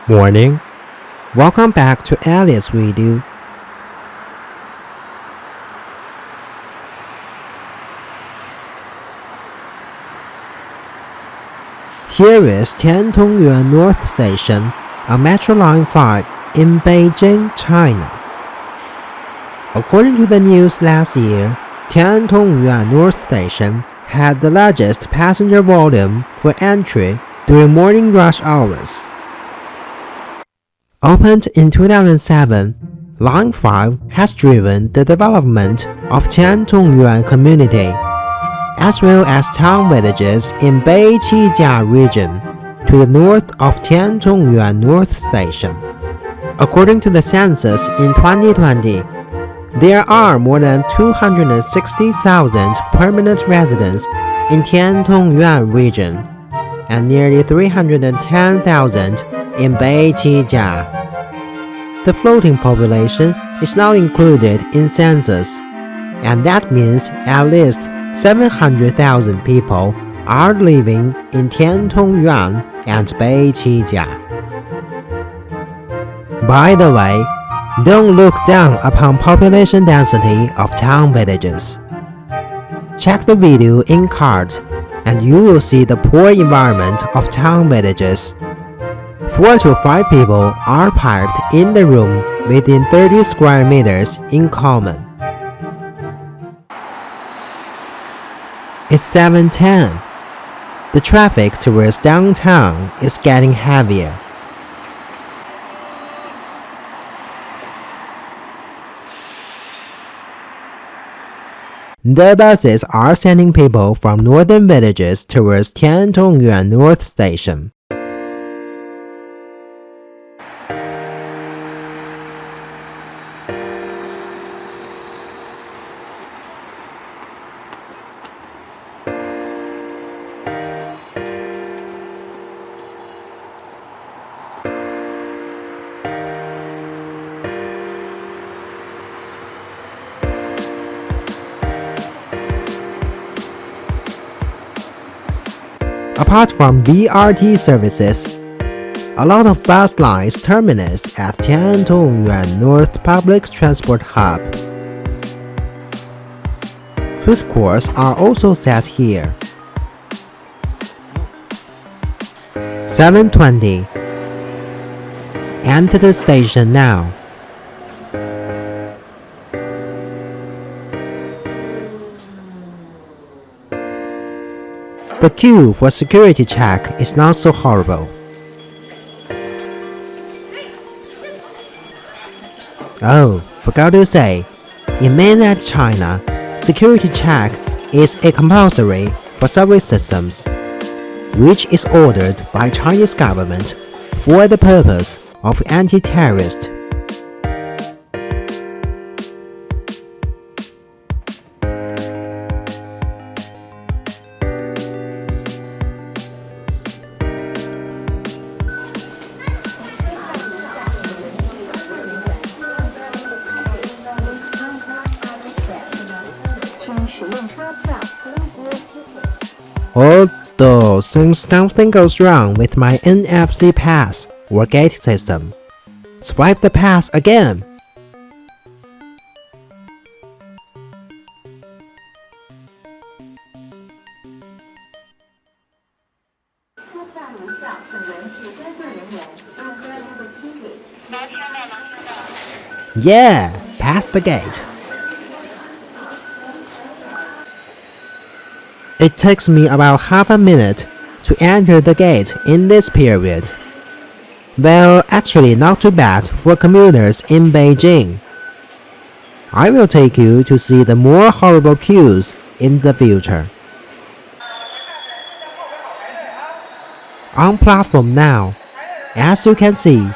Morning. Welcome back to Alice video. Here is Tiantongyuan North Station on Metro Line 5 in Beijing, China. According to the news last year, Tiantongyuan North Station had the largest passenger volume for entry during morning rush hours. Opened in 2007, Line 5 has driven the development of Tiantongyuan community, as well as town villages in Beijing region to the north of Tiantongyuan North Station. According to the census in 2020, there are more than 260,000 permanent residents in Tiantongyuan region and nearly 310,000 in Beijing. The floating population is not included in census, and that means at least 700,000 people are living in Tiantongyuan and Beijing. By the way, don't look down upon population density of town villages. Check the video in card, and you will see the poor environment of town villages. 4 to 5 people are packed in the room within 30 square meters in common. It's 7:10. The traffic towards downtown is getting heavier. The buses are sending people from northern villages towards Tiantongyuan North Station. Apart from BRT services, a lot of bus lines terminate at Tiantongyuan North Public Transport Hub. Food courts are also set here. 7:20. Enter the station now. The queue for security check is not so horrible. Oh, forgot to say, in mainland China, security check is a compulsory for subway systems, which is ordered by Chinese government for the purpose of anti-terrorist. Although since something goes wrong with my NFC pass or gate system, swipe the pass again. Yeah, past the gate. It takes me about half a minute to enter the gate in this period. Well, actually not too bad for commuters in Beijing. I will take you to see the more horrible queues in the future. On platform now, as you can see,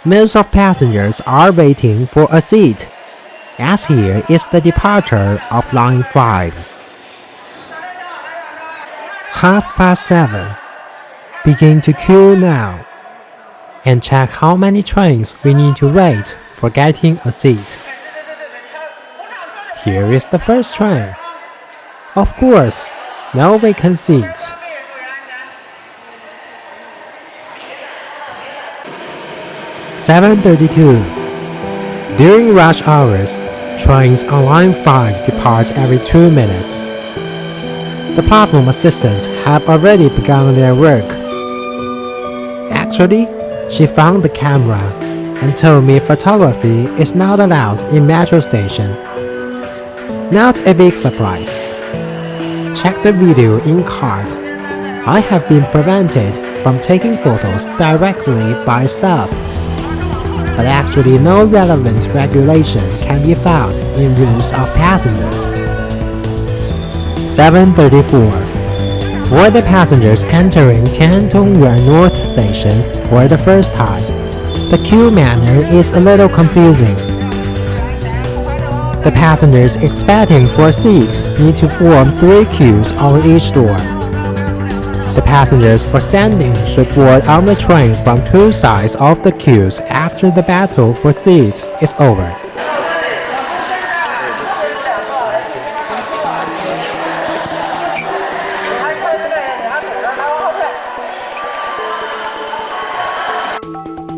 Most of passengers are waiting for a seat, as here is the departure of Line 5. 7:30. Begin to queue now, and check how many trains we need to wait for getting a seat. Here is the first train. Of course, no vacant seats. 7:32. During rush hours, trains on Line 5 depart every 2 minutes. The platform assistants have already begun their work. Actually, she found the camera and told me photography is not allowed in metro station. Not a big surprise. Check the video in card. I have been prevented from taking photos directly by staff. But actually no relevant regulation can be found in rules of passengers. 7:34. For the passengers entering Tiantongyuan North Station for the first time, the queue manner is a little confusing. The passengers expecting for seats need to form 3 queues on each door. The passengers for standing should board on the train from 2 sides of the queues after the battle for seats is over.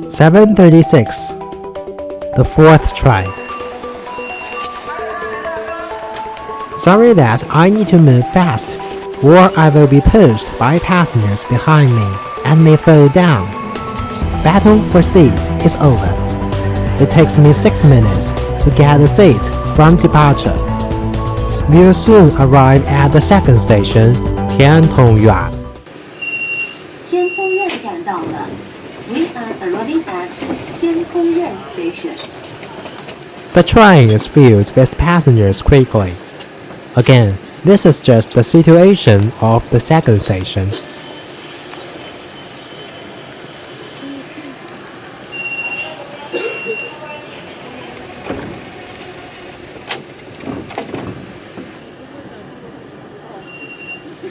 "7:36. The 4th train. Sorry that I need to move fast, or I will be pushed by passengers behind me and may fall down. Battle for seats is over. It takes me 6 minutes to get a seat from departure. We'll soon arrive at the second station, Tiantongyuan. 天通苑站到了。We are arriving at 天通苑 Station. The train is filled with passengers quickly. Again, this is just the situation of the second station.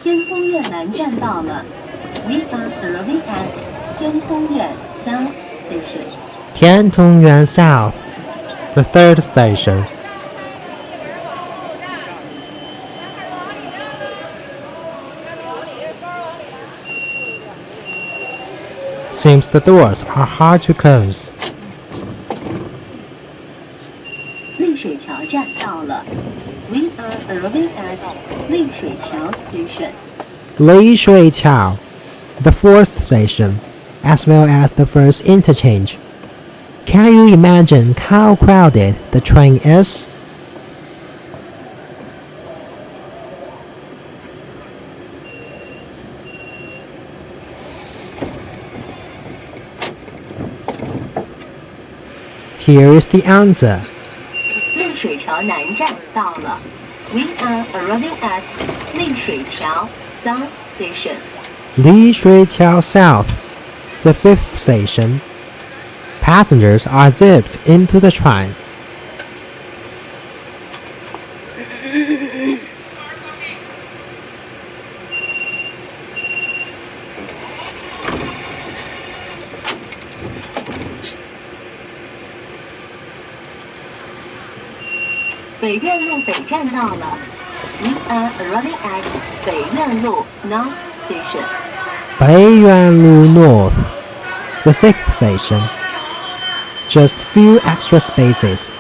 Tiantongyuan 南站到了。We are arriving at 天通苑 South Station. Tiantongyuan South, the 3rd station. Seems the doors are hard to close. 丽水桥站到了。We are arriving at 丽水桥 Station. Li Shui Qiao, the 4th station, as well as the first interchange. Can you imagine how crowded the train is? Here is the answer. 丽水桥南站到了。We are arriving at 丽水桥 South Station. Li Shui Qiao South, the 5th station. Passengers are zipped into the train. Beijing 北站到了。We are arriving at 北苑路 North Station. Beiyuanlu North, the 6th station. Just few extra spaces.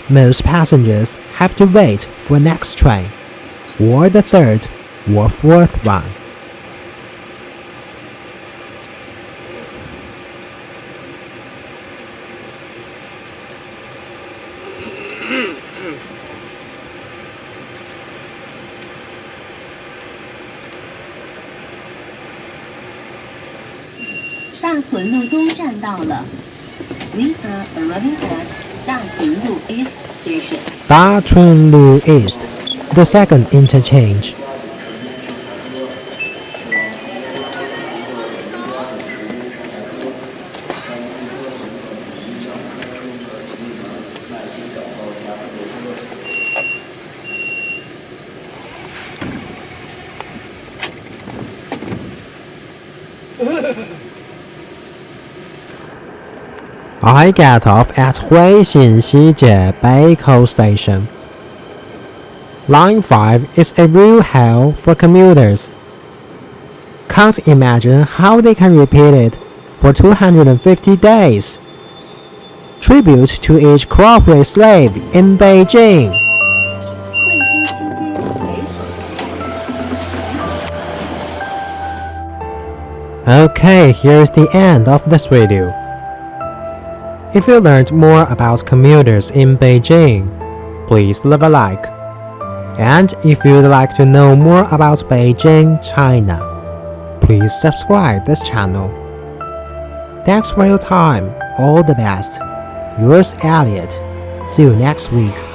Most passengers have to wait for next train, or the 3rd or 4th one.站到了。We are arriving at 大屯路 East Station. Datunlu East, the second interchange. I get off at Huixinxijie Beiko Station. Line 5 is a real hell for commuters. Can't imagine how they can repeat it for 250 days. Tribute to each corporate slave in Beijing. Okay, here's the end of this video. If you learned more about commuters in Beijing, please leave a like. And if you'd like to know more about Beijing, China, please subscribe this channel. Thanks for your time. All the best. Yours, Elliot. See you next week.